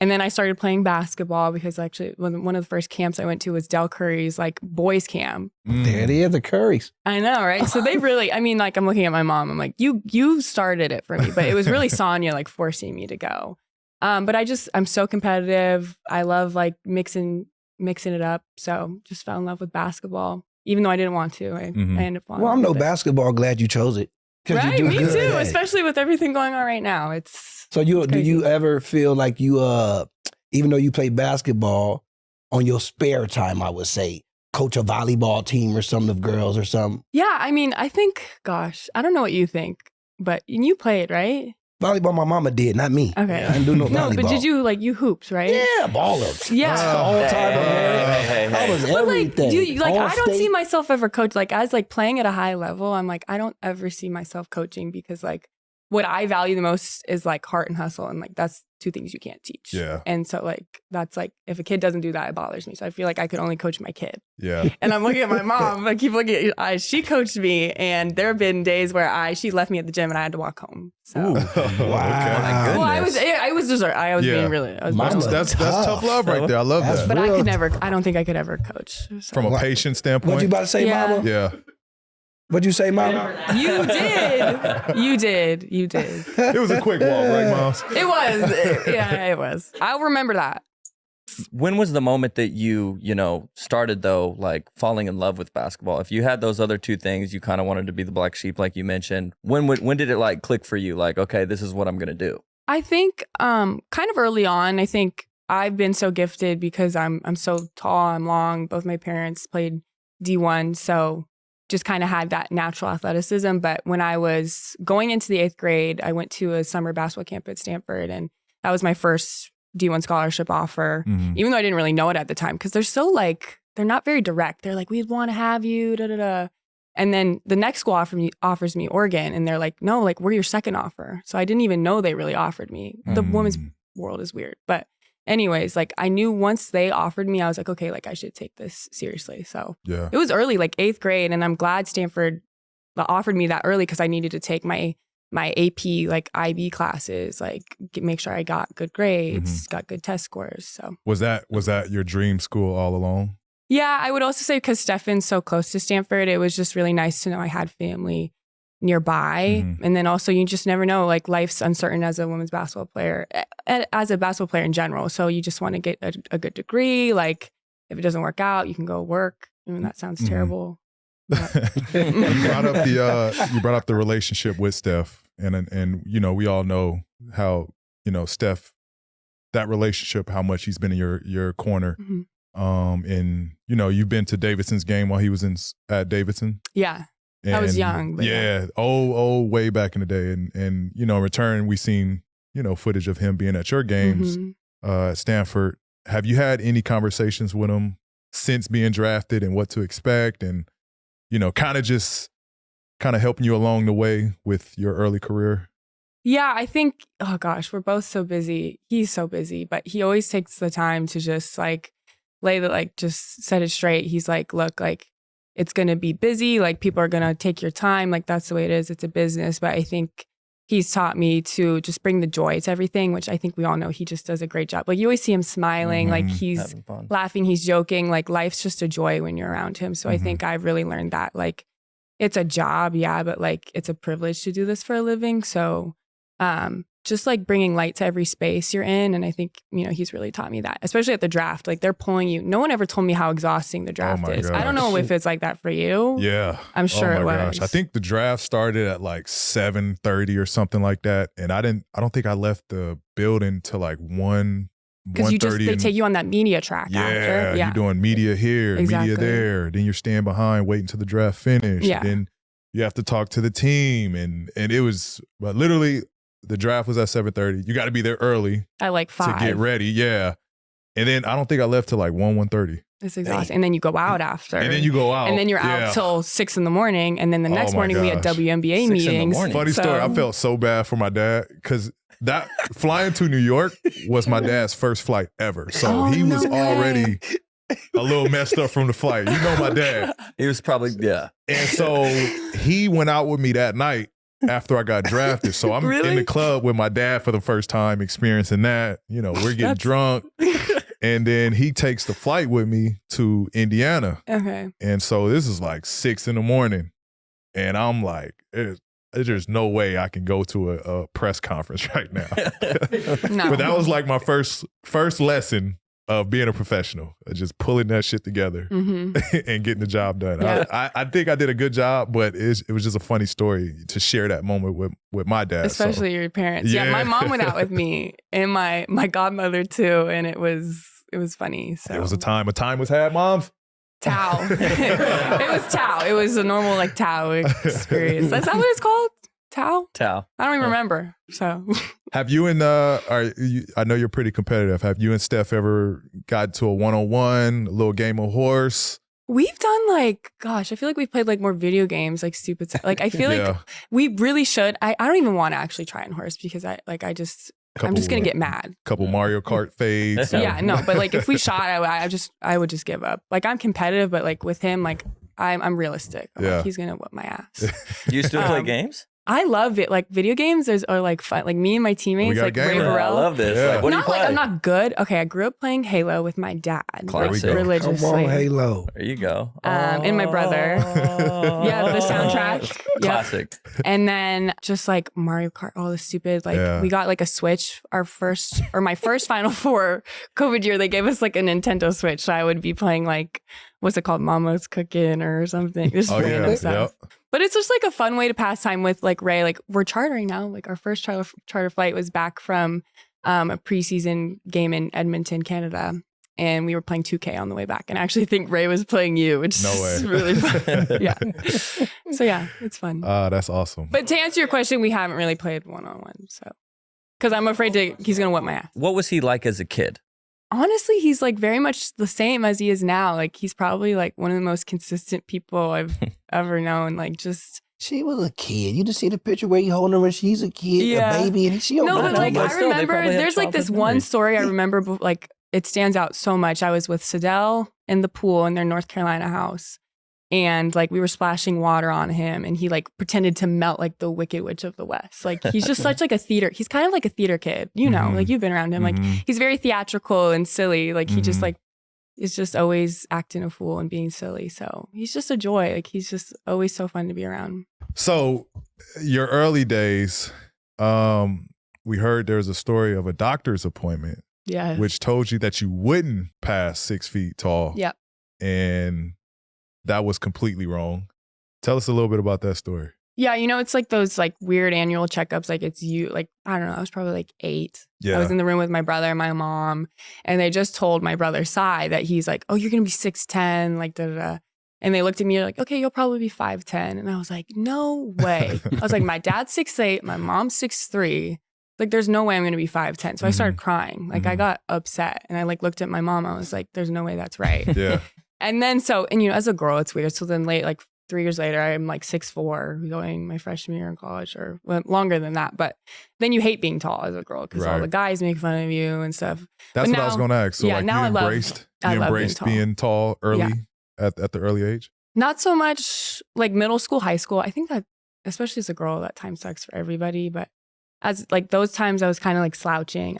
And then I started playing basketball because actually one of the first camps I went to was Del Curry's like boys camp. There it is, the Currys. I know, right? So they really, I mean, like I'm looking at my mom, I'm like, you started it for me, but it was really Sonia like forcing me to go. But I'm so competitive. I love like mixing it up. So just fell in love with basketball, even though I didn't want to. I ended up falling. Well, I'm no basketball glad you chose it. Right, you do me good. too. Especially with everything going on right now. So do you ever feel like you, even though you play basketball, on your spare time, I would say, coach a volleyball team or some of the girls or something? Yeah, I mean, I think, gosh, I don't know what you think, but you played, right? Volleyball, my mama did, not me. Okay. I didn't do no volleyball. No, but did you hoops, right? Yeah, baller. Yeah. All time. I was But everything. like, I don't see myself ever coach. Like, as like playing at a high level, I'm like, I don't ever see myself coaching because like what I value the most is like heart and hustle. And like, that's two things you can't teach. Yeah. And so like, that's like, if a kid doesn't do that, it bothers me. So I feel like I could only coach my kid. Yeah. And I'm looking at my mom, I keep looking at her eyes. She coached me and there have been days where she left me at the gym and I had to walk home. So. Wow. Okay. Well, I was being really, that's tough love right there. I love that. But I don't think I could ever coach. So. From a patient standpoint. What you about to say, mama? Yeah. What'd you say, mama? You did. It was a quick walk, right, Miles? It was. Yeah, it was. I'll remember that. When was the moment that you started though, like falling in love with basketball? If you had those other two things, you kind of wanted to be the black sheep, like you mentioned. When did it like click for you? Like, okay, this is what I'm gonna do. I think kind of early on. I think I've been so gifted because I'm so tall, I'm long. Both my parents played D1, so just kind of had that natural athleticism. But when I was going into the 8th grade, I went to a summer basketball camp at Stanford, and that was my first D1 scholarship offer, even though I didn't really know it at the time, because they're not very direct. They're like, we'd want to have you, da da da. And then the next school offers me Oregon, and they're like, no, like we're your second offer. So I didn't even know they really offered me. The women's world is weird. But anyways, like I knew once they offered me, I was like, okay, like I should take this seriously. So it was early, like 8th grade. And I'm glad Stanford offered me that early because I needed to take my AP, like IB classes, like make sure I got good grades, got good test scores. So was that your dream school all along? Yeah, I would also say because Stefan's so close to Stanford, it was just really nice to know I had family nearby. And then also you just never know, like life's uncertain as a women's basketball player, as a basketball player in general. So you just want to get a good degree. Like if it doesn't work out, you can go work. I mean, that sounds terrible. You brought up the relationship with Steph, and we all know how Steph, that relationship, how much he's been in your corner. And you've been to Davidson's game while he was at Davidson. Yeah. And I was young. But way back in the day. And in return, we seen, footage of him being at your games at Stanford. Have you had any conversations with him since being drafted and what to expect and, kind of helping you along the way with your early career? Yeah, I think, oh gosh, we're both so busy. He's so busy, but he always takes the time to just like just set it straight. He's like, look, like, it's going to be busy. Like people are going to take your time. Like that's the way it is. It's a business. But I think he's taught me to just bring the joy to everything, which I think we all know he just does a great job. Like you always see him smiling, like he's laughing, he's joking. Like life's just a joy when you're around him. So I think I've really learned that like it's a job. Yeah. But like it's a privilege to do this for a living. So just like bringing light to every space you're in. And I think, he's really taught me that, especially at the draft. Like they're pulling you. No one ever told me how exhausting the draft is. Gosh. I don't know if it's like that for you. Yeah. I'm sure it was. Gosh. I think the draft started at like 7:30 or something like that. And I don't think I left the building till like 1:30. Because they take you on that media track after. Yeah. You're doing media here, media there. Then you're staying behind, waiting till the draft finish. Yeah. Then you have to talk to the team. And it was literally, the draft was at 7:30. You got to be there early. At like 5. To get ready, yeah. And then I don't think I left till like 1:30. It's exhausting. And then you go out after. And then you're out till 6 in the morning. And then the next morning we had WNBA meetings. Funny story. I felt so bad for my dad because that flying to New York was my dad's first flight ever. So he was already a little messed up from the flight. You know my dad. He was probably, yeah. And so he went out with me that night. after I got drafted. So I'm in Really? the club with my dad for the first time, experiencing that. You know, we're getting drunk. And then he takes the flight with me to Indiana. Okay. And so this is like 6 a.m. And I'm like, there's no way I can go to a press conference right now. No. But that was like my first lesson of being a professional, just pulling that shit together and getting the job done. Yeah. I think I did a good job, but it was just a funny story to share that moment with my dad. Especially your parents. Yeah, my mom went out with me and my godmother too, and it was funny. So It was a time was had, moms. Tao. It was Tao. It was a normal like Tao experience. Is that what it's called? Tao? Tao. I don't even remember. So Have you and I know you're pretty competitive. Have you and Steph ever got to a one-on-one, a little game of horse? we've done like, gosh, I feel like we've played like more video games, like stupid stuff. Like I feel like we really should. I don't even want to actually try on horse because I'm just gonna get mad. Couple Mario Kart fades. Yeah, no, but like if we shot, I would just give up. Like I'm competitive, but like with him, like I'm realistic. I'm like, he's gonna whip my ass. You still play games? I love it. Like video games are like fun. Like me and my teammates, like Ray Burrell. I love this. Yeah. Like, what do you Not play? like I'm not good. Okay, I grew up playing Halo with my dad, Classic. like religiously. Come on, Halo. There you go. And my brother. Yeah, the soundtrack. Classic. And then just like Mario Kart, all the stupid, like we got like a Switch, my first Final Four COVID year, they gave us like a Nintendo Switch. So I would be playing like, what's it called? Mama's Cooking or something. Just random stuff. Yep. But it's just like a fun way to pass time with like Ray. Like we're chartering now. Like our first charter flight was back from a preseason game in Edmonton, Canada. And we were playing 2K on the way back. And I actually think Ray was playing you, which is really fun. Yeah. So yeah, it's fun. That's awesome. But to answer your question, we haven't really played one-on-one. So, because I'm afraid he's going to whip my ass. What was he like as a kid? Honestly, he's like very much the same as he is now. Like he's probably like one of the most consistent people I've ever known. Like just. She was a kid. You just see the picture where you holding her when she's a kid, a baby, and she No, but like but I still, they remember probably have there's like this childhood one memories. story I remember like it stands out so much. I was with Sidell in the pool in their North Carolina house. And like we were splashing water on him and he like pretended to melt like the Wicked Witch of the West. Like he's just such like he's kind of like a theater kid, you know, like you've been around him. Like he's very theatrical and silly. Like he just like is just always acting a fool and being silly. So he's just a joy. Like he's just always so fun to be around. So your early days, we heard there's a story of a doctor's appointment. Yeah. Which told you that you wouldn't pass 6 feet tall. Yep. And that was completely wrong. Tell us a little bit about that story. Yeah, you know, it's like those like weird annual checkups. Like it's like, I don't know, I was probably like 8. Yeah. I was in the room with my brother and my mom. And they just told my brother, Sai, that he's like, oh, you're going to be 6'10", like da-da-da. And they looked at me like, okay, you'll probably be 5'10". And I was like, no way. I was like, my dad's 6'8", my mom's 6'3". Like, there's no way I'm going to be 5'10". So I started crying. Like, I got upset. And I like looked at my mom. I was like, there's no way that's right. Yeah. And then and you know, as a girl, it's weird. So then like 3 years later, I'm like 6'4", going my freshman year in college or longer than that. But then you hate being tall as a girl because all the guys make fun of you and stuff. That's but what I was going to ask. So like now you embraced being tall early at the early age? Not so much like middle school, high school. I think that, especially as a girl, that time sucks for everybody. But as like those times I was kind of like slouching.